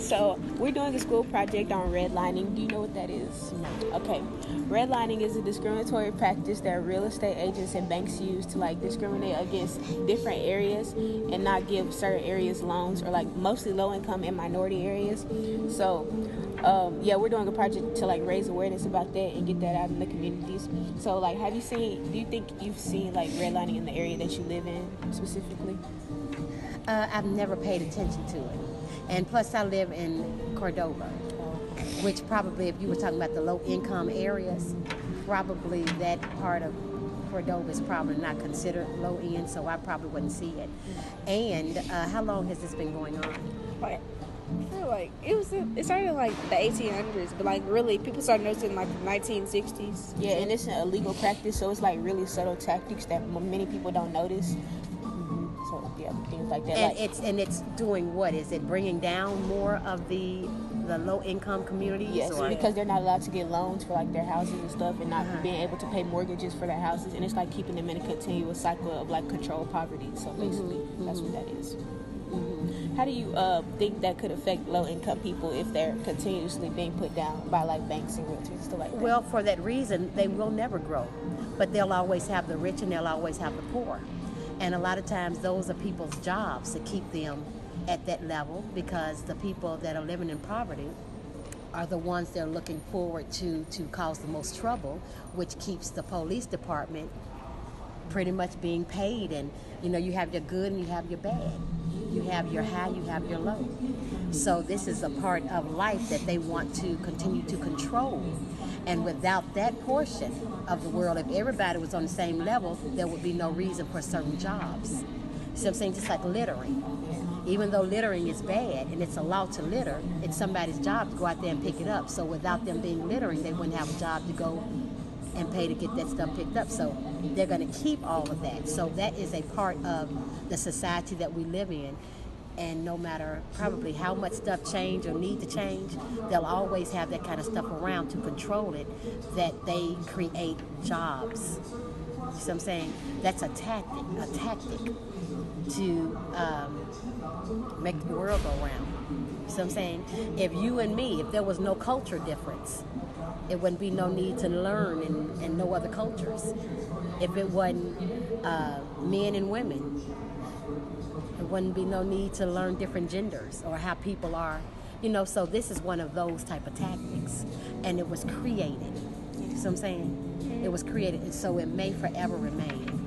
So we're doing a school project on redlining. Do you know what that is? No. Okay. Redlining is a discriminatory practice that real estate agents and banks use to like discriminate against different areas and not give certain areas loans, or like mostly low income and minority areas. So yeah, we're doing a project to like raise awareness about that and get that out in the communities. So like, do you think you've seen like redlining in the area that you live in specifically? I've never paid attention to it. And plus, I live in Cordova, which probably, if you were talking about the low-income areas, probably that part of Cordova is probably not considered low-end, so I probably wouldn't see it. And how long has this been going on? Like, I feel like it started in like the 1800s, but like really people started noticing like the 1960s. Yeah, and it's an illegal practice, so it's like really subtle tactics that many people don't notice. So yeah, things like that. And it's doing what? Is it bringing down more of the low income communities? Yes, or? because they're not allowed to get loans for like their houses and stuff, and not being able to pay mortgages for their houses, and it's like keeping them in a continuous cycle of like controlled poverty. So basically, that's what that is. How do you think that could affect low-income people if they're continuously being put down by like banks and realtors and stuff like that? Well, for that reason, they will never grow, but they'll always have the rich and they'll always have the poor. And a lot of times those are people's jobs to keep them at that level, because the people that are living in poverty are the ones they're looking forward to cause the most trouble, which keeps the police department pretty much being paid. And you have your good and you have your bad. You have your high, you have your low. So this is a part of life that they want to continue to control. And without that portion of the world, if everybody was on the same level, there would be no reason for certain jobs. See what I'm saying? Just like littering. Even though littering is bad and it's a law to litter, it's somebody's job to go out there and pick it up. So without them being littering, they wouldn't have a job to go and pay to get that stuff picked up. So they're going to keep all of that. So that is a part of the society that we live in. And no matter probably how much stuff change or need to change, they'll always have that kind of stuff around to control it, that they create jobs. You see what I'm saying? That's a tactic to make the world go round. You see what I'm saying? If you and me, if there was no culture difference, it wouldn't be no need to learn in no other cultures. If it wasn't men and women, there wouldn't be no need to learn different genders or how people are. So this is one of those type of tactics. And it was created. You see what I'm saying? It was created, and so it may forever remain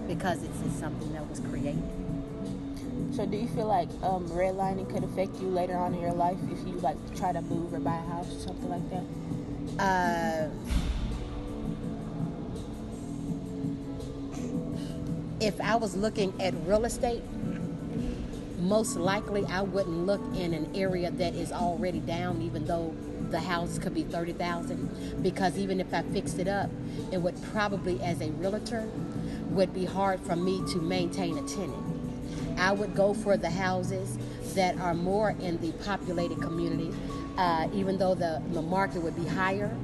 because it's something that was created. So do you feel like redlining could affect you later on in your life if you like try to move or buy a house or something like that? If I was looking at real estate, most likely I wouldn't look in an area that is already down, even though the house could be $30,000, because even if I fixed it up, it would probably, as a realtor, would be hard for me to maintain a tenant. I would go for the houses that are more in the populated community. Even though the market would be higher,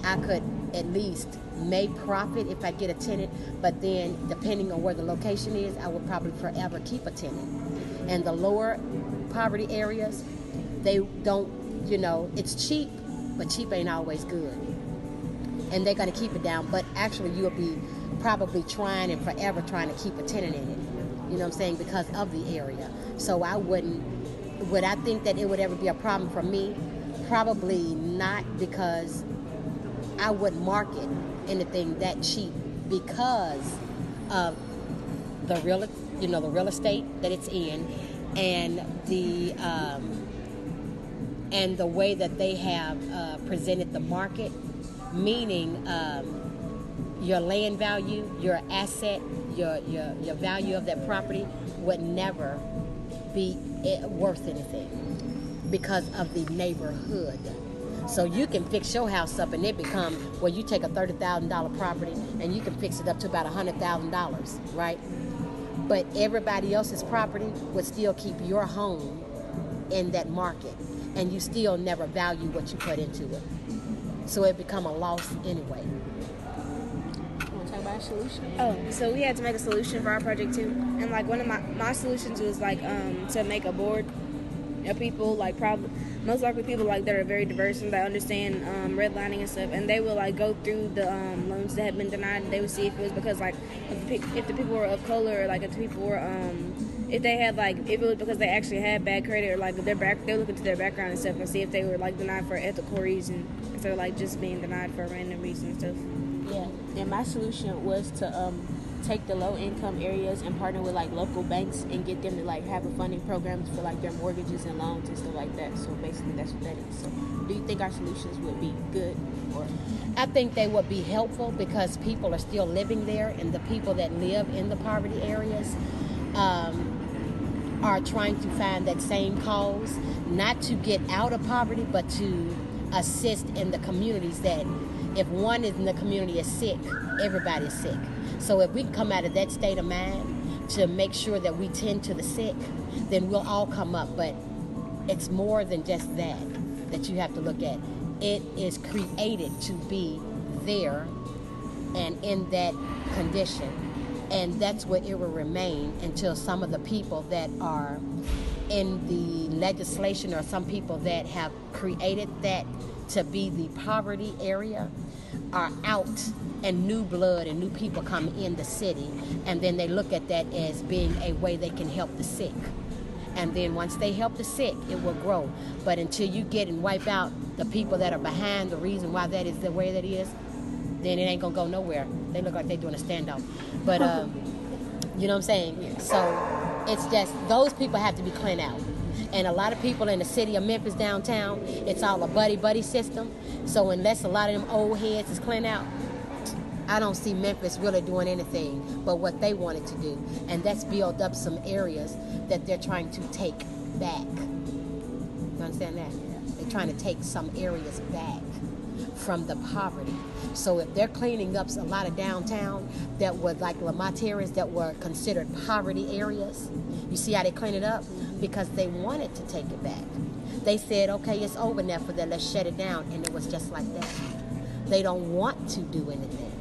I could at least may profit if I get a tenant, but then depending on where the location is, I would probably forever keep a tenant. And the lower poverty areas, they don't, it's cheap, but cheap ain't always good. And they're going to keep it down, but actually you'll be probably trying and forever trying to keep a tenant in it, you know what I'm saying, because of the area. So would I think that it would ever be a problem for me? Probably not, because I wouldn't market anything that cheap because of the real estate that it's in, and the way that they have presented the market, meaning your land value, your asset, your value of that property would never be worth anything because of the neighborhood. So you can fix your house up and it become, well, you take a $30,000 property and you can fix it up to about $100,000, right? But everybody else's property would still keep your home in that market, and you still never value what you put into it. So it become a loss anyway. You want to talk about a solution? Oh, so we had to make a solution for our project too. And like one of my solutions was like to make a board people like probably most likely people like that are very diverse and that understand redlining and stuff, and they will like go through the loans that have been denied, and they would see if it was because like if the people were of color, or like if the people were if they had like if it was because they actually had bad credit, or like they look into their background and stuff and see if they were like denied for ethical reason instead of like just being denied for a random reason and stuff. Yeah, and my solution was to take the low income areas and partner with like local banks and get them to like have a funding programs for like their mortgages and loans and stuff like that. So basically that's what that is. So do you think our solutions would be good, or? I think they would be helpful because people are still living there, and the people that live in the poverty areas are trying to find that same cause, not to get out of poverty, but to assist in the communities that if one in the community is sick, everybody is sick. So if we can come out of that state of mind to make sure that we tend to the sick, then we'll all come up. But it's more than just that you have to look at. It is created to be there and in that condition. And that's where it will remain until some of the people that are in the legislation, or some people that have created that to be the poverty area, are out and new blood and new people come in the city, and then they look at that as being a way they can help the sick. And then once they help the sick, it will grow. But until you get and wipe out the people that are behind the reason why that is the way that is, then it ain't gonna go nowhere. They look like they're doing a standoff. But you know what I'm saying? Yeah. So it's just those people have to be cleaned out. And a lot of people in the city of Memphis downtown, it's all a buddy system. So unless a lot of them old heads is cleaned out, I don't see Memphis really doing anything but what they wanted to do. And that's build up some areas that they're trying to take back. You understand that? They're trying to take some areas back from the poverty. So if they're cleaning up a lot of downtown that were like Lamont areas that were considered poverty areas, you see how they clean it up? Because they wanted to take it back. They said, okay, it's over now for that, let's shut it down. And it was just like that. They don't want to do anything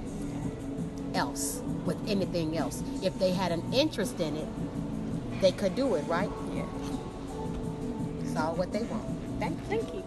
else with anything else. If they had an interest in it, they could do it, right? Yeah. It's all what they want. Thank you.